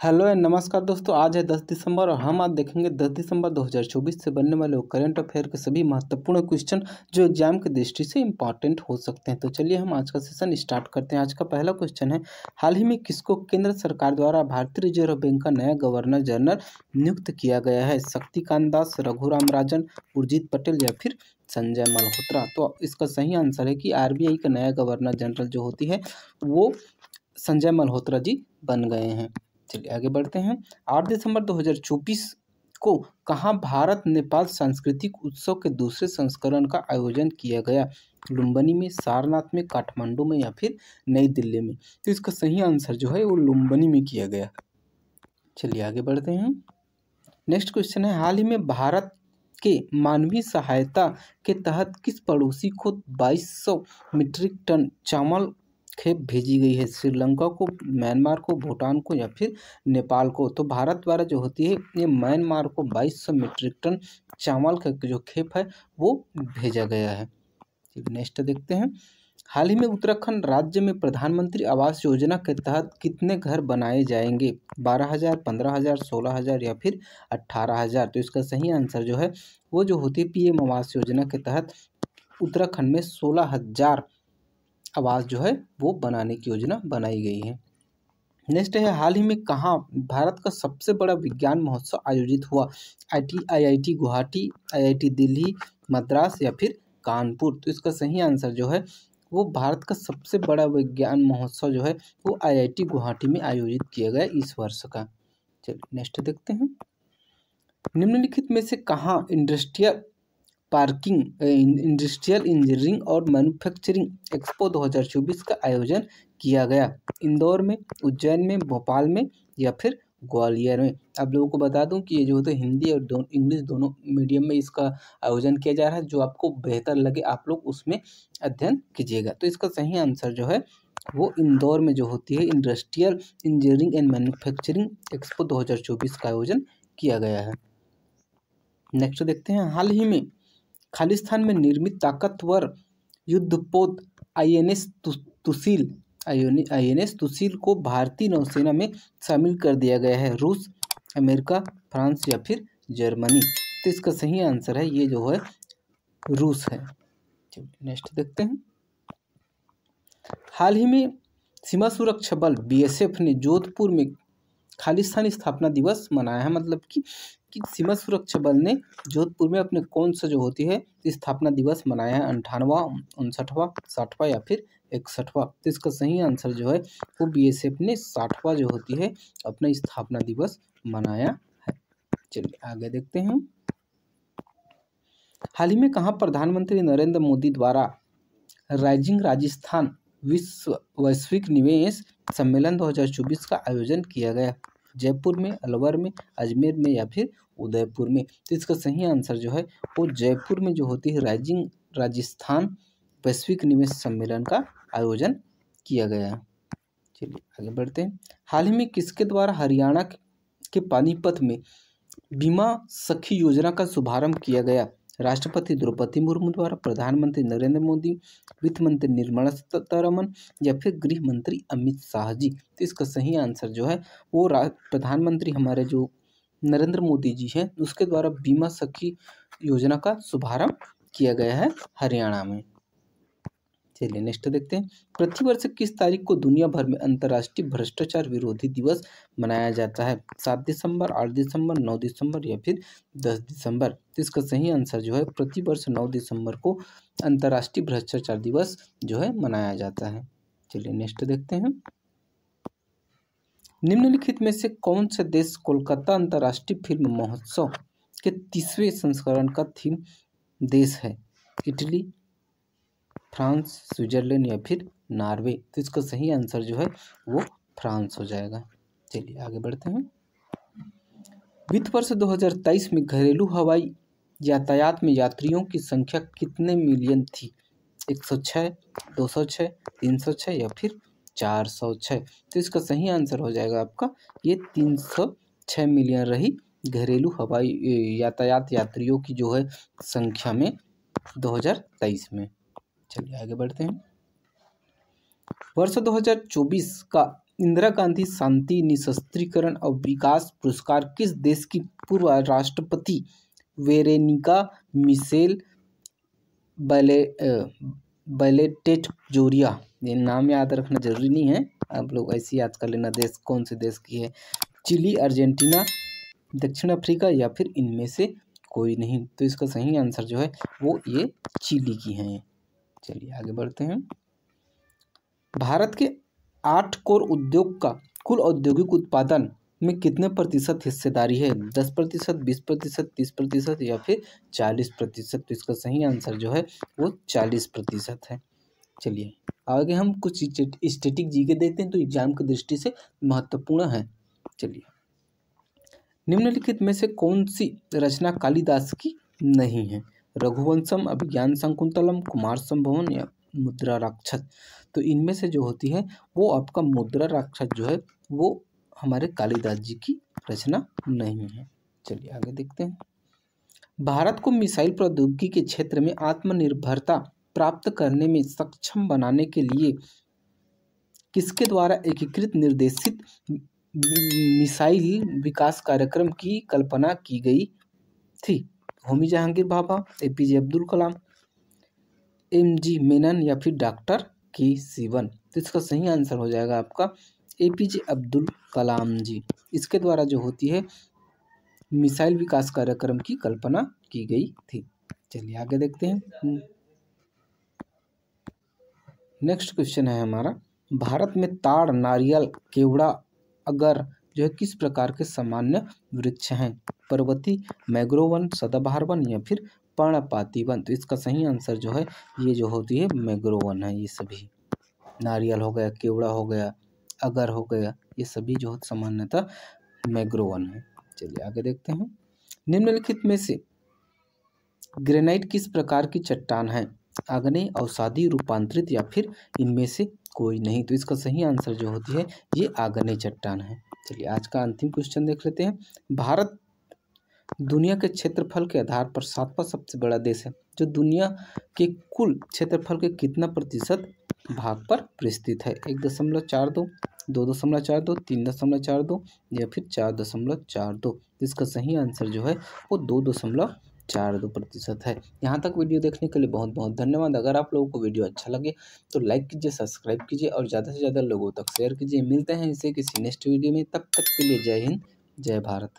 Hello and नमस्कार दोस्तों। आज है 10 दिसंबर और हम आज देखेंगे 10 दिसंबर 2024 से बनने वाले करंट अफेयर के सभी महत्वपूर्ण क्वेश्चन जो एग्जाम की दृष्टि से इंपॉर्टेंट हो सकते हैं। तो चलिए हम आज का सेशन स्टार्ट करते हैं। आज का पहला क्वेश्चन है, हाल ही में किसको केंद्र सरकार द्वारा भारतीय रिजर्व बैंक का नया गवर्नर जनरल नियुक्त किया गया है? शक्तिकांत दास, रघुराम राजन, उर्जित पटेल या फिर संजय मल्होत्रा? तो इसका सही आंसर है कि आरबीआई का नया गवर्नर जनरल जो होती है वो संजय मल्होत्रा जी बन गए हैं। चलिए आगे बढ़ते हैं। 8 दिसंबर 2024 को कहाँ भारत नेपाल सांस्कृतिक उत्सव के दूसरे संस्करण का आयोजन किया गया? लुम्बिनी में, सारनाथ में, काठमांडू में या फिर नई दिल्ली में? तो इसका सही आंसर जो है वो लुम्बिनी में किया गया। चलिए आगे बढ़ते हैं। नेक्स्ट क्वेश्चन है, हाल ही में भारत के मानवीय सहायता के तहत किस पड़ोसी को 2200 मीट्रिक टन चावल खेप भेजी गई है? श्रीलंका को, म्यांमार को, भूटान को या फिर नेपाल को? तो भारत द्वारा जो होती है ये म्यांमार को 2200 मीट्रिक टन चावल का जो खेप है वो भेजा गया है। नेक्स्ट देखते हैं, हाल ही में उत्तराखंड राज्य में प्रधानमंत्री आवास योजना के तहत कितने घर बनाए जाएंगे? 12,000, 15,000, 16,000 या फिर 18,000? तो इसका सही आंसर जो है वो जो होती है पीएम आवास योजना के तहत उत्तराखंड में 16,000 आवास जो है वो बनाने की योजना बनाई गई है। नेक्स्ट है, हाल ही में कहाँ भारत का सबसे बड़ा विज्ञान महोत्सव आयोजित हुआ? आईआईटी गुवाहाटी, आईआईटी दिल्ली, मद्रास या फिर कानपुर? तो इसका सही आंसर जो है वो भारत का सबसे बड़ा विज्ञान महोत्सव जो है वो आईआईटी गुवाहाटी में आयोजित किया गया इस वर्ष का। चलिए नेक्स्ट देखते हैं, निम्नलिखित में से कहाँ इंडस्ट्रियल इंजीनियरिंग और मैन्युफैक्चरिंग एक्सपो 2024 का आयोजन किया गया? इंदौर में, उज्जैन में, भोपाल में या फिर ग्वालियर में? आप लोगों को बता दूं कि ये जो होता है हिंदी और इंग्लिश दोनों मीडियम में इसका आयोजन किया जा रहा है। जो आपको बेहतर लगे आप लोग उसमें अध्ययन कीजिएगा। तो इसका सही आंसर जो है वो इंदौर में जो होती है industrial engineering and manufacturing expo 2024 का आयोजन किया गया है। नेक्स्ट देखते हैं, हाल ही में खालिस्तान में निर्मित ताकतवर युद्धपोत आईएनएस तुसील को भारतीय नौसेना में शामिल कर दिया गया है? रूस, अमेरिका, फ्रांस या फिर जर्मनी? तो इसका सही आंसर है ये जो है रूस है। नेक्स्ट देखते हैं, हाल ही में सीमा सुरक्षा बल बीएसएफ ने जोधपुर में खालिस्तानी स्थापना दिवस मनाया है। मतलब कि सीमा सुरक्षा बल ने जोधपुर में अपने कौन सा जो होती है स्थापना दिवस मनाया है? 58वां, 59वां, 60वां या फिर 61वां? तो इसका सही आंसर जो है वो बीएसएफ ने 60वां जो होती है अपना स्थापना दिवस मनाया है। चलिए आगे देखते हैं, हाल ही में कहाँ प्रधानमंत्री नरेंद्र मोदी द्वारा राइजिंग राजस्थान वैश्विक निवेश सम्मेलन 2024 का आयोजन किया गया? जयपुर में, अलवर में, अजमेर में या फिर उदयपुर में? तो इसका सही आंसर जो है वो जयपुर में जो होती है राइजिंग राजस्थान वैश्विक निवेश सम्मेलन का आयोजन किया गया। चलिए आगे बढ़ते हैं, हाल ही में किसके द्वारा हरियाणा के पानीपत में बीमा सखी योजना का शुभारंभ किया गया? राष्ट्रपति द्रौपदी मुर्मू द्वारा, प्रधानमंत्री नरेंद्र मोदी, वित्त मंत्री निर्मला सीतारमण या फिर गृह मंत्री अमित शाह जी? तो इसका सही आंसर जो है वो प्रधानमंत्री हमारे जो नरेंद्र मोदी जी हैं उसके द्वारा बीमा सखी योजना का शुभारंभ किया गया है हरियाणा में। चलिए नेक्स्ट देखते हैं, प्रतिवर्ष किस तारीख को दुनिया भर में अंतर्राष्ट्रीय भ्रष्टाचार विरोधी दिवस मनाया जाता है? 7 दिसंबर, 8 दिसंबर, 9 दिसंबर या फिर 10 दिसंबर? तो इसका सही आंसर जो है प्रतिवर्ष 9 दिसंबर को अंतर्राष्ट्रीय भ्रष्टाचार दिवस जो है मनाया जाता है। चलिए नेक्स्ट देखते हैं, निम्नलिखित में से कौन सा देश कोलकाता अंतर्राष्ट्रीय फिल्म महोत्सव के 30वें संस्करण का थीम देश है? इटली, फ्रांस, स्विट्जरलैंड या फिर नॉर्वे? तो इसका सही आंसर जो है वो फ्रांस हो जाएगा। चलिए आगे बढ़ते हैं, वित्त वर्ष 2023 में घरेलू हवाई यातायात में यात्रियों की संख्या कितने मिलियन थी? 106, 206, 306 या फिर 406? तो इसका सही आंसर हो जाएगा आपका ये 306 मिलियन रही घरेलू हवाई यातायात यात्रियों की जो है संख्या में 2023 में। चलिए आगे बढ़ते हैं, वर्ष 2024 का इंदिरा गांधी शांति निशस्त्रीकरण और विकास पुरस्कार किस देश की पूर्व राष्ट्रपति वेरेनिका मिशेल बैलेटेट जोरिया, ये नाम याद रखना जरूरी नहीं है, आप लोग ऐसे याद कर लेना देश कौन से देश की है। चिली, अर्जेंटीना, दक्षिण अफ्रीका या फिर इनमें से कोई नहीं। तो इसका सही आंसर जो है वो ये चिली की हैं। चलिए आगे बढ़ते हैं। भारत के 8 कोर उद्योग का कुल औद्योगिक उत्पादन में कितने प्रतिशत हिस्सेदारी है? 10%, 20%, 30% या फिर 40%? तो इसका सही आंसर जो है वो 40% है। चलिए आगे हम कुछ स्टैटिक जीके देखते हैं, तो एग्जाम की दृष्टि से महत्वपूर्ण है। चलिए, निम्नलिखित में से कौन सी रचना कालिदास की नहीं है? रघुवंशम, अभिज्ञान शाकुंतलम, कुमार संभवन या मुद्रा राक्षस? तो इनमें से जो होती है वो आपका मुद्रा राक्षस जो है वो हमारे कालिदास जी की रचना नहीं है। चलिए आगे देखते हैं। भारत को मिसाइल प्रौद्योगिकी के क्षेत्र में आत्मनिर्भरता प्राप्त करने में सक्षम बनाने के लिए किसके द्वारा एकीकृत निर्देशित मिसाइल विकास कार्यक्रम की कल्पना की गई थी? होमी जहांगीर भाभा, एपीजे अब्दुल कलाम, एमजी मेनन या फिर डॉक्टर के सिवन? तो इसका सही आंसर हो जाएगा आपका एपीजे अब्दुल कलाम जी। इसके द्वारा जो होती है मिसाइल विकास कार्यक्रम की कल्पना की गई थी। चलिए आगे देखते हैं। नेक्स्ट क्वेश्चन है हमारा, भारत में ताड़, नारियल, केवड़ा, अगर जो है किस प्रकार के सामान्य वृक्ष हैं? पर्वती, मैंग्रोव वन, सदाबहार वन या फिर पर्णपाती वन? तो इसका सही आंसर जो है ये जो होती है मैंग्रोव वन है। ये सभी नारियल हो गया, केवड़ा हो गया, अगर हो गया, ये सभी जो है सामान्यतः मैंग्रोव वन है। चलिए आगे देखते हैं। निम्नलिखित में से ग्रेनाइट किस प्रकार की चट्टान है? आग्नेय, अवसादी, रूपांतरित या फिर इनमें से कोई नहीं? तो इसका सही आंसर जो होती है ये आग्नेय चट्टान है। चलिए आज का अंतिम क्वेश्चन देख लेते हैं। भारत दुनिया के क्षेत्रफल के आधार पर 7वां सबसे बड़ा देश है, जो दुनिया के कुल क्षेत्रफल के कितना प्रतिशत भाग पर स्थित है? 1.42, 2.42, 3.42 या फिर 4.42? इसका सही आंसर जो है वो 2.42% है। यहाँ तक वीडियो देखने के लिए बहुत बहुत धन्यवाद। अगर आप लोगों को वीडियो अच्छा लगे तो लाइक कीजिए, सब्सक्राइब कीजिए और ज़्यादा से ज़्यादा लोगों तक शेयर कीजिए। मिलते हैं इसे किसी नेक्स्ट वीडियो में, तब तक के लिए जय हिंद, जय भारत।